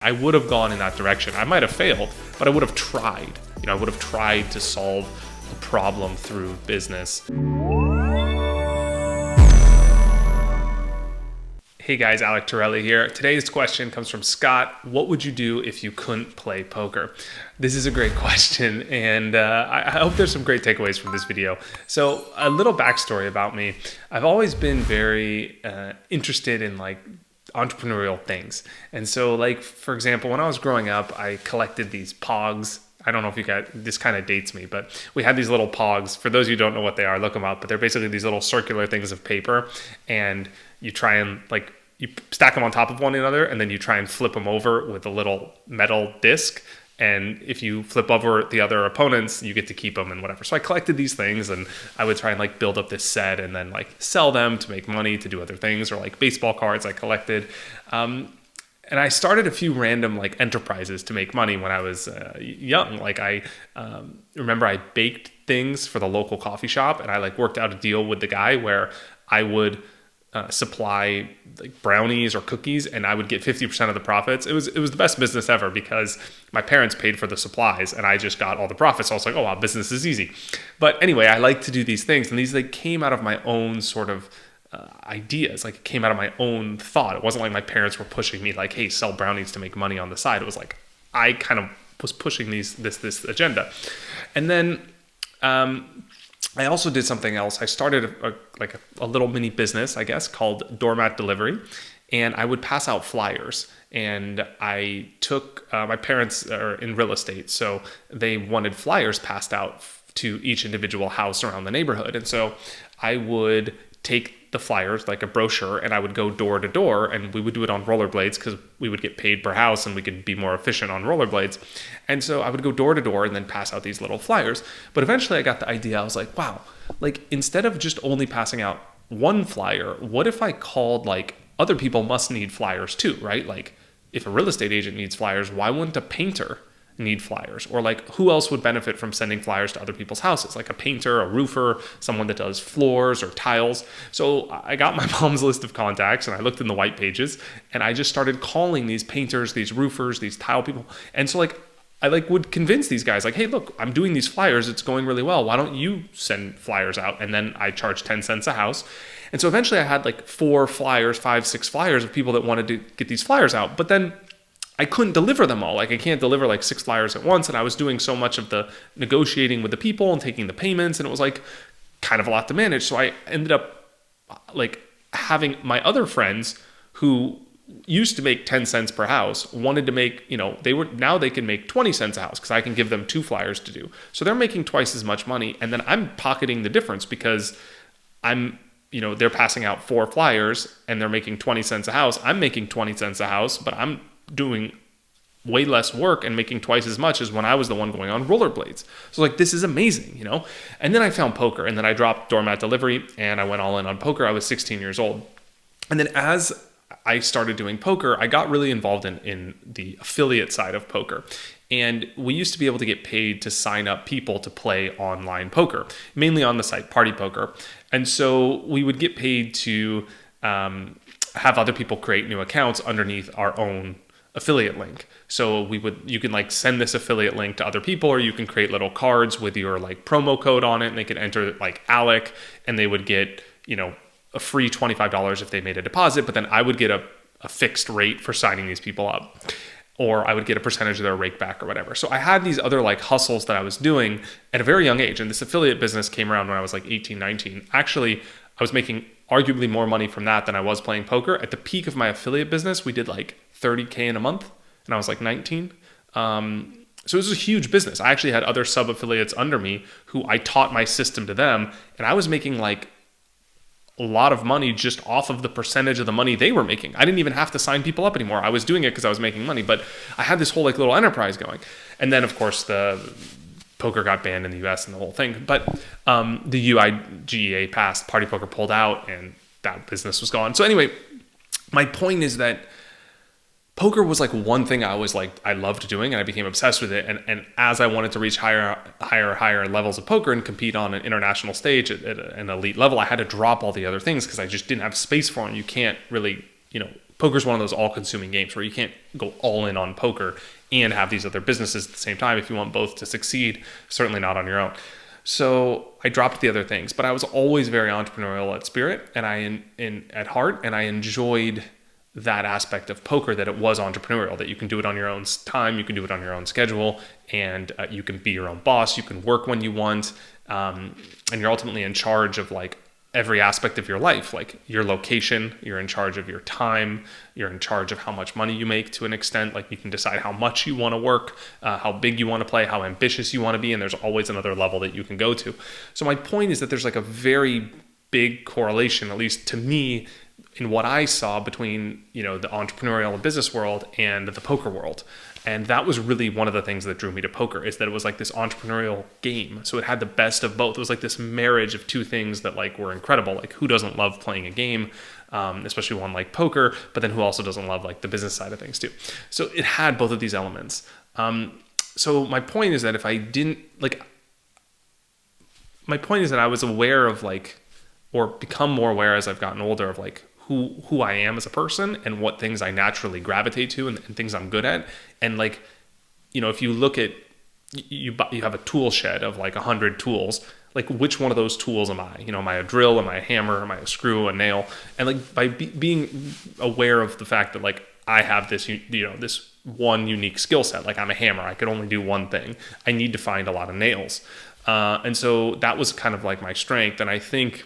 I would have gone in that direction. I might have failed, but I would have tried. I would have tried to solve a problem through business. Hey guys, Alec, Torelli here. Today's question comes from Scott. What would you do if you couldn't play poker? This is a great question, and I hope there's some great takeaways from this video. So a little backstory about me. I've always been very interested in entrepreneurial things. And so for example, when I was growing up, I collected these pogs. I don't know if you got, this kind of dates me, but we had these little pogs. For those of you who don't know what they are, look them up, but they're basically these little circular things of paper, and you try and you stack them on top of one another, and then you try and flip them over with a little metal disc. And if you flip over the other opponents, you get to keep them and whatever. So I collected these things, and I would try and build up this set and then sell them to make money to do other things, or baseball cards I collected. And I started a few random enterprises to make money when I was young. I remember I baked things for the local coffee shop, and I worked out a deal with the guy where I would supply brownies or cookies, and I would get 50% of the profits. It was the best business ever because my parents paid for the supplies and I just got all the profits. So I was like, oh wow, business is easy. But anyway, I like to do these things, and these came out of my own sort of ideas. It came out of my own thought. It wasn't like my parents were pushing me hey, sell brownies to make money on the side. It was I kind of was pushing this agenda. And then I also did something else. I started a little mini business, I guess, called Doormat Delivery, and I would pass out flyers. And I took, my parents are in real estate, so they wanted flyers passed out to each individual house around the neighborhood. And so I would take the flyers, a brochure, and I would go door to door, and we would do it on rollerblades because we would get paid per house and we could be more efficient on rollerblades. And so I would go door to door and then pass out these little flyers. But eventually I got the idea. I was like, wow, instead of just only passing out one flyer, what if I called other people must need flyers too, right? If a real estate agent needs flyers, why wouldn't a painter need flyers? Or who else would benefit from sending flyers to other people's houses? A painter, a roofer, someone that does floors or tiles. So I got my mom's list of contacts, and I looked in the white pages, and I just started calling these painters, these roofers, these tile people. And so I would convince these guys hey, look, I'm doing these flyers, it's going really well, why don't you send flyers out? And then I charge 10 cents a house. And so eventually I had 5, 6 flyers of people that wanted to get these flyers out. But then I couldn't deliver them all. I can't deliver 6 flyers at once. And I was doing so much of the negotiating with the people and taking the payments, and it was kind of a lot to manage. So I ended up having my other friends who used to make 10 cents per house wanted to make, now they can make 20 cents a house because I can give them 2 flyers to do. So they're making twice as much money. And then I'm pocketing the difference because they're passing out 4 flyers and they're making 20 cents a house. I'm making 20 cents a house, but I'm doing way less work and making twice as much as when I was the one going on rollerblades. So this is amazing, And then I found poker, and then I dropped Doormat Delivery and I went all in on poker. I was 16 years old. And then as I started doing poker, I got really involved in the affiliate side of poker. And we used to be able to get paid to sign up people to play online poker, mainly on the site Party Poker. And so we would get paid to have other people create new accounts underneath our own affiliate link. So you can send this affiliate link to other people, or you can create little cards with your promo code on it, and they could enter Alec, and they would get, a free $25 if they made a deposit, but then I would get a fixed rate for signing these people up, or I would get a percentage of their rake back or whatever. So I had these other hustles that I was doing at a very young age, and this affiliate business came around when I was 18, 19. Actually, I was making arguably more money from that than I was playing poker. At the peak of my affiliate business, we did $30K in a month, and I was 19. So it was a huge business. I actually had other sub-affiliates under me who I taught my system to them, and I was making a lot of money just off of the percentage of the money they were making. I didn't even have to sign people up anymore. I was doing it because I was making money, but I had this whole little enterprise going. And then of course the poker got banned in the US and the whole thing. But the UIGEA passed, Party Poker pulled out, and that business was gone. So anyway, my point is that poker was one thing I loved doing, and I became obsessed with it. And as I wanted to reach higher levels of poker and compete on an international stage at an elite level, I had to drop all the other things because I just didn't have space for them. You can't really, poker is one of those all-consuming games where you can't go all in on poker and have these other businesses at the same time if you want both to succeed, certainly not on your own. So I dropped the other things, but I was always very entrepreneurial at spirit and at heart, and I enjoyed that aspect of poker, that it was entrepreneurial, that you can do it on your own time, you can do it on your own schedule, and you can be your own boss, you can work when you want, and you're ultimately in charge of like every aspect of your life, like your location, you're in charge of your time, you're in charge of how much money you make to an extent, like you can decide how much you want to work, how big you want to play, how ambitious you want to be, and there's always another level that you can go to. So my point is that there's like a very big correlation, at least to me, in what I saw between, the entrepreneurial and business world and the poker world. And that was really one of the things that drew me to poker, is that it was like this entrepreneurial game. So it had the best of both. It was like this marriage of two things that like were incredible. Like, who doesn't love playing a game, especially one like poker, but then who also doesn't love like the business side of things too. So it had both of these elements. So my point is that I was aware of like, or become more aware as I've gotten older of like who I am as a person and what things I naturally gravitate to and things I'm good at. And like, if you look at, you have a tool shed of like 100 tools, like which one of those tools am I? Am I a drill? Am I a hammer? Am I a screw, a nail? And like by being aware of the fact that like I have this, this one unique skill set, like I'm a hammer, I could only do one thing. I need to find a lot of nails. And so that was kind of like my strength. And I think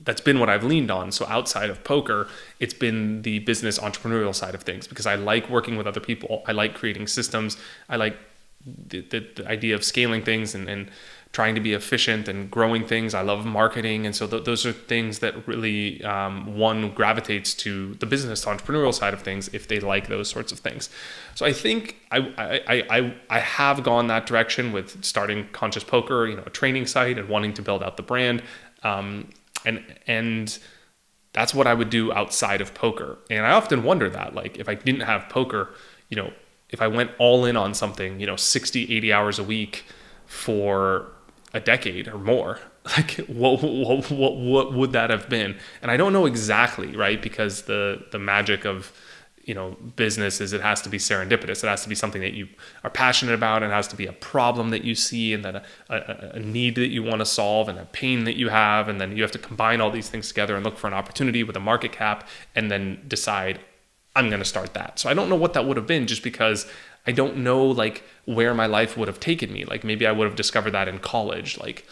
that's been what I've leaned on. So outside of poker, it's been the business entrepreneurial side of things, because I like working with other people. I like creating systems. I like the idea of scaling things and trying to be efficient and growing things. I love marketing. And so those are things that really, one gravitates to the business entrepreneurial side of things if they like those sorts of things. So I think I have gone that direction with starting Conscious Poker, a training site, and wanting to build out the brand. And that's what I would do outside of poker. And I often wonder that, like, if I didn't have poker, if I went all in on something, 60, 80 hours a week for a decade or more, like what would that have been? And I don't know exactly, right? Because the magic of business is it has to be serendipitous. It has to be something that you are passionate about. It has to be a problem that you see, and that a need that you want to solve, and a pain that you have. And then you have to combine all these things together and look for an opportunity with a market cap, and then decide, I'm going to start that. So I don't know what that would have been, just because I don't know like where my life would have taken me. Like maybe I would have discovered that in college, like,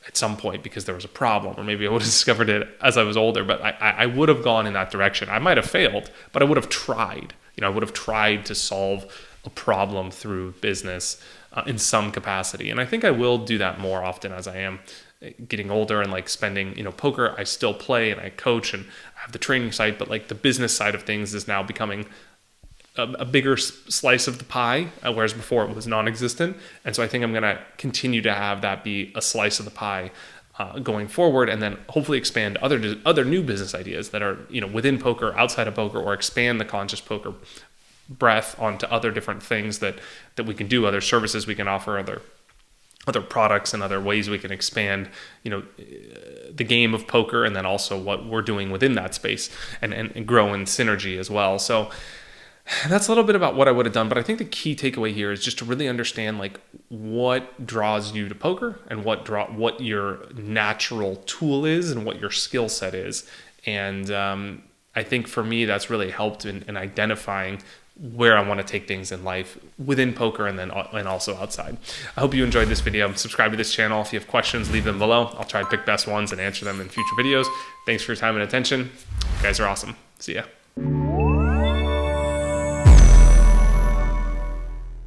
at some point, because there was a problem, or maybe I would have discovered it as I was older, but I would have gone in that direction. I might have failed, but I would have tried. I would have tried to solve a problem through business in some capacity. And I think I will do that more often as I am getting older and like spending, poker. I still play and I coach and I have the training site, but like the business side of things is now becoming a bigger slice of the pie, whereas before it was non-existent. And so I think I'm going to continue to have that be a slice of the pie going forward, and then hopefully expand other new business ideas that are within poker, outside of poker, or expand the Conscious Poker breadth onto other different things that we can do, other services we can offer, other products, and other ways we can expand the game of poker, and then also what we're doing within that space, and grow in synergy as well. So that's a little bit about what I would have done, but I think the key takeaway here is just to really understand like what draws you to poker, and what your natural tool is, and what your skill set is. And I think for me, that's really helped in identifying where I want to take things in life within poker, and also outside. I hope you enjoyed this video. Subscribe to this channel. If you have questions, leave them below. I'll try to pick best ones and answer them in future videos. Thanks for your time and attention. You guys are awesome. See ya.